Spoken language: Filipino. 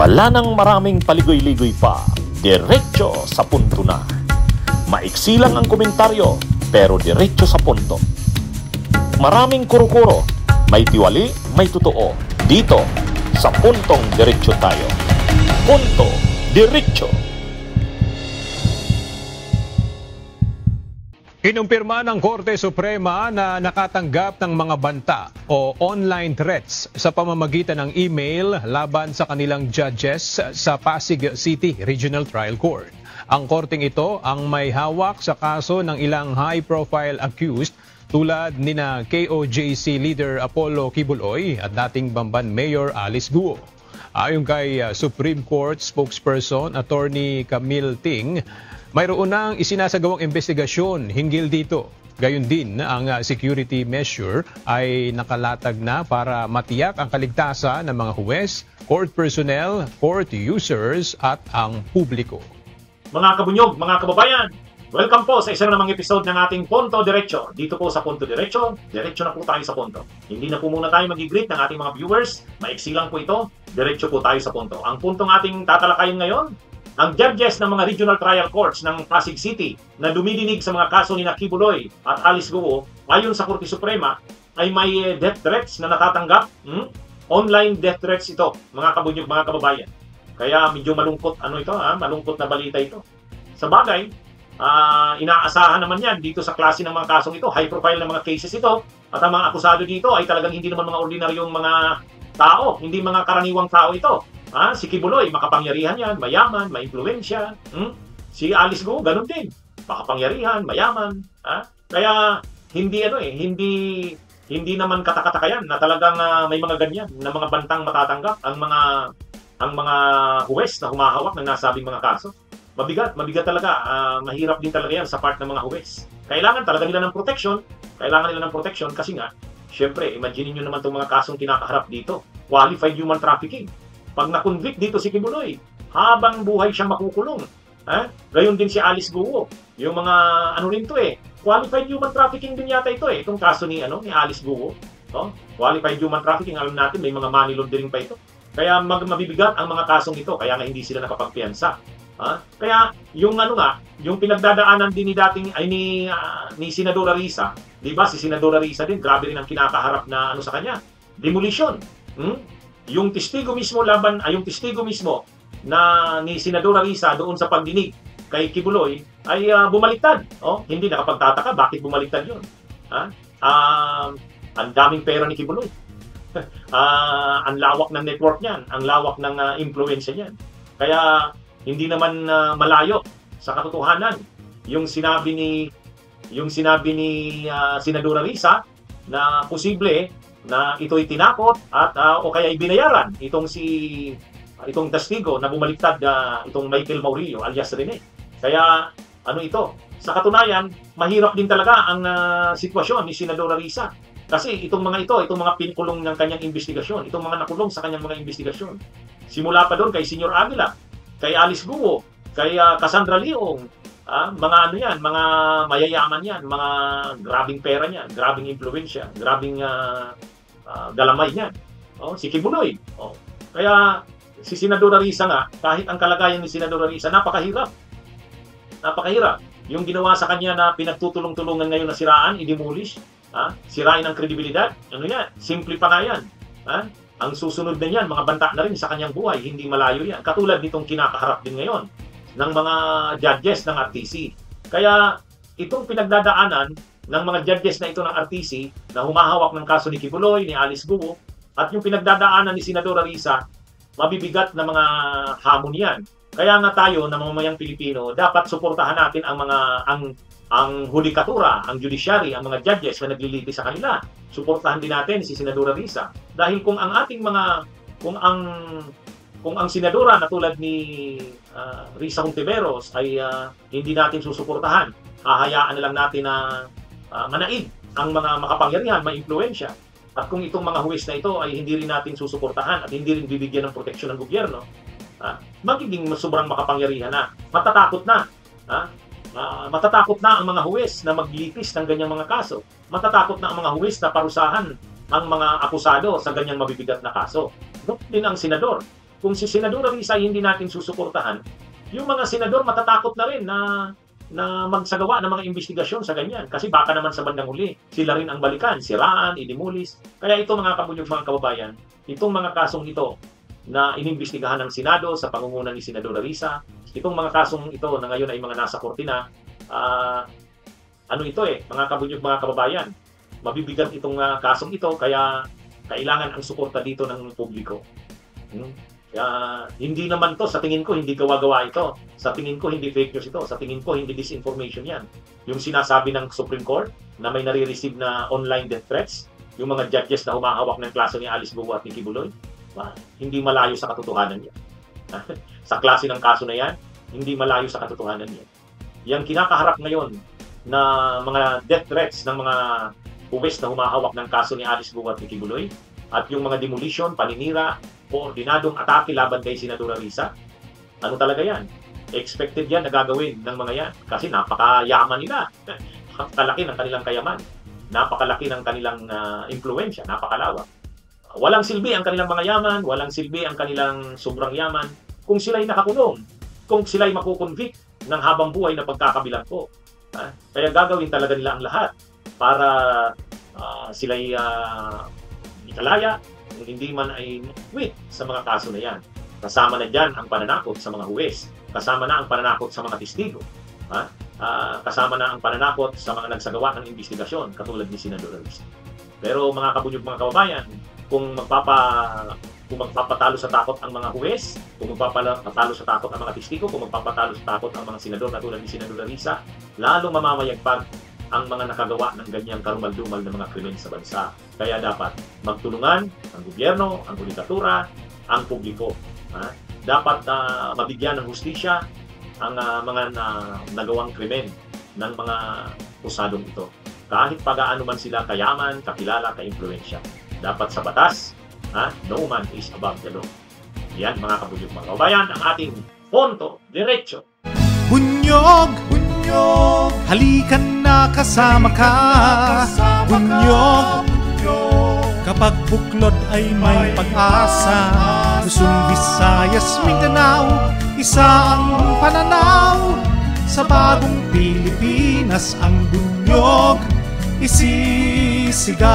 Wala nang maraming paligoy-ligoy pa, diretso sa punto na. Maiksi lang ang komentaryo, pero diretso sa punto. Maraming kuro-kuro, may tiwali, may totoo. Dito, sa puntong diretso tayo. Punto diretso. Kinumpirma ng Korte Suprema na nakatanggap ng mga banta o online threats sa pamamagitan ng email laban sa kanilang judges sa Pasig City Regional Trial Court. Ang korteng ito ang may hawak sa kaso ng ilang high-profile accused tulad nina KOJC leader Apollo Kibuloy at dating Bamban Mayor Alice Guo. Ayon kay Supreme Court spokesperson Attorney Camille Ting, mayroon nang isinasagawang investigasyon hinggil dito. Gayon din ang security measure ay nakalatag na para matiyak ang kaligtasan ng mga huwes, court personnel, court users at ang publiko. Mga kabunyog, mga kababayan, welcome po sa isang namang episode ng ating Punto Diretso. Dito po sa Punto Diretso, diretso na po tayo sa punto. Hindi na po muna tayo mag-greet ng ating mga viewers. Maiksi lang po ito, diretso po tayo sa punto. Ang puntong ating tatalakayin ngayon, ang judges ng mga regional trial courts ng Pasig City na dumidinig sa mga kaso ni Kibuloy at Alice Guo ayon sa Korte Suprema ay may death threats na natatanggap. Online death threats ito, mga kabunyog, mga kababayan. Kaya medyo malungkot malungkot na balita ito. Sa bagay, inaasahan naman yan dito sa klase ng mga kasong ito, high profile na mga cases ito, at ang mga akusado dito ay talagang hindi naman mga ordinaryong mga tao, hindi mga karaniwang tao ito. Si Kibuloy, makapangyarihan yan, mayaman, maimpluwensya. Si Alice Guo, ganun din. Makapangyarihan, mayaman. Kaya hindi naman katakataka yan na talagang may mga ganyan na mga bantang matatanggap ang mga huwes na humahawak ng nasabing mga kaso. Mabigat talaga. Mahirap din talaga yan sa part ng mga huwes. Kailangan talaga nila ng protection. Kasi nga, syempre, imagine nyo naman itong mga kasong kinakaharap dito. Qualified human trafficking. Pag na-convict dito si Kibuloy, habang buhay siyang makukulong. Gayon din si Alice Guo. Yung mga qualified human trafficking din yata ito itong kaso ni Alice Guo. Qualified human trafficking, alam natin may mga money laundering pa ito. Kaya mabibigat ang mga kasong ito, kaya nga hindi sila nakapagpiyansa. Kaya yung yung pinagdadaanan din ni Senadora Risa, 'di ba? Si Senadora Risa din, grabe rin ang kinakaharap na sa kanya. Demolition. Yung testigo mismo na ni Senadora Risa doon sa pagdinig kay Kibuloy ay bumaliktad. Hindi nakapagtataka bakit bumaliktad 'yon. Ang daming pera ni Kibuloy. Ang lawak ng network niyan, ang lawak ng impluwensya niyan. Kaya hindi naman malayo sa katotohanan yung sinabi ni Senadora Risa na posible na ito'y tinakot at o kaya binayaran itong testigo na bumaliktad itong Michael Maurillo alias Rene. Kaya sa katunayan, mahirap din talaga ang sitwasyon ni Senadora Risa. Kasi itong mga pinkulong ng kanyang investigasyon, itong mga nakulong sa kanyang mga investigasyon. Simula pa doon kay Senior Avila, kay Alice Guo, kay Cassandra Leong, mga mga mayayaman yan, mga grabing pera niyan, grabing impluwensya, grabing galamay niyan. Si Kibuloy. Kaya si Senadora Risa nga, kahit ang kalagayan ni Senadora Risa, napakahirap. Yung ginawa sa kanya na pinagtutulong-tulungan ngayon na siraan, i-demolish, sirain ang kredibilidad, simple pa nga yan. Ang susunod na yan, mga banta na rin sa kanyang buhay, hindi malayo yan. Katulad nitong kinakaharap din ngayon ng mga judges ng RTC. Kaya itong pinagdadaanan ng mga judges na ito ng RTC na humahawak ng kaso ni Kibuloy, ni Alice Guo, at yung pinagdadaanan ni Senadora Risa, mabibigat na mga hamon yan. Kaya nga tayo na mamamayang Pilipino, dapat suportahan natin ang hudikatura, ang judiciary, ang mga judges na naglilitis sa kanila. Suportahan din natin si Senadora Risa. Dahil kung ang senadora na tulad ni Risa Hontiveros ay hindi natin susuportahan, hahayaan na lang natin na manaig ang mga makapangyarihan, maimpluwensya. At kung itong mga huwes na ito ay hindi rin natin susuportahan at hindi rin bibigyan ng proteksyon ng gobyerno, magiging sobrang makapangyarihan na. Matatakot na ang mga huwes na maglitis ng ganyang mga kaso. Matatakot na ang mga huwes na parusahan ang mga akusado sa ganyang mabibigat na kaso. Din ang senador. kung si Senador Risa ay hindi natin susuportahan, yung mga senador matatakot na rin na magsagawa ng mga investigasyon sa ganyan. Kasi baka naman sa bandang huli, sila rin ang balikan, siraan, idimulis. Kaya ito mga kabunyog, mga kababayan, itong mga kasong ito na inimbestigahan ng Senado sa pangunguna ni Senador Risa, itong mga kasong ito na ngayon ay mga nasa korte na, mga kabunyog, mga kababayan, mabibigat itong kasong ito, kaya kailangan ang suporta dito ng publiko. Hindi naman to, sa tingin ko, hindi gawa-gawa ito. Sa tingin ko, hindi fake news ito. Sa tingin ko, hindi disinformation yan. Yung sinasabi ng Supreme Court na may nare-receive na online death threats, yung mga judges na humahawak ng klase ni Alice Guo at Nikki Buloy, hindi malayo sa katotohanan yan. Sa klase ng kaso na yan, hindi malayo sa katotohanan yan. Yang kinakaharap ngayon na mga death threats ng mga huwes na humahawak ng kaso ni Alice Guo at Nikki Buloy, at yung mga demolition, paninira, koordinadong atake laban kay Senadora Risa, ano talaga yan? Expected yan na gagawin ng mga yan kasi napakayaman nila. Napakalaki ng kanilang kayaman. Napakalaki ng kanilang impluensya, napakalawak. Walang silbi ang kanilang mga yaman, walang silbi ang kanilang sobrang yaman kung sila'y nakakulong, kung sila'y makukonvict ng habang buhay na pagkakabilanggo. Kaya gagawin talaga nila ang lahat para sila'y ikalaya, kung hindi man ay quit sa mga kaso na yan. Kasama na dyan ang pananakot sa mga huwes, kasama na ang pananakot sa mga testigo, kasama na ang pananakot sa mga nagsagawa ng investigasyon katulad ni Senador Risa. Pero mga kabunyog, mga kababayan, kung magpapatalo sa takot ang mga huwes, kung magpapatalo sa takot ang mga testigo, kung magpapatalo sa takot ang mga senador katulad ni Senador Risa, lalong mamamayagpag ang mga nakagawa ng ganyang karumal-dumal na mga krimen sa bansa. Kaya dapat magtulungan ang gobyerno, ang judikatura, ang publiko. Dapat mabigyan ng hustisya ang mga nagawang krimen ng mga kusadong ito. Kahit pagaano man sila kayaman, kakilala, kaimpluensya. Dapat sa batas, no man is above the law. Yan mga kabunyog, mga kabayan, ang ating punto diretso. Bunyog, bunyog, halikan na kasama ka. Bunyog, kapag buklod ay may pag-asa. Luzon, Visayas, Mindanao, isa ang pananaw. Sa bagong Pilipinas ang bunyog isisigaw.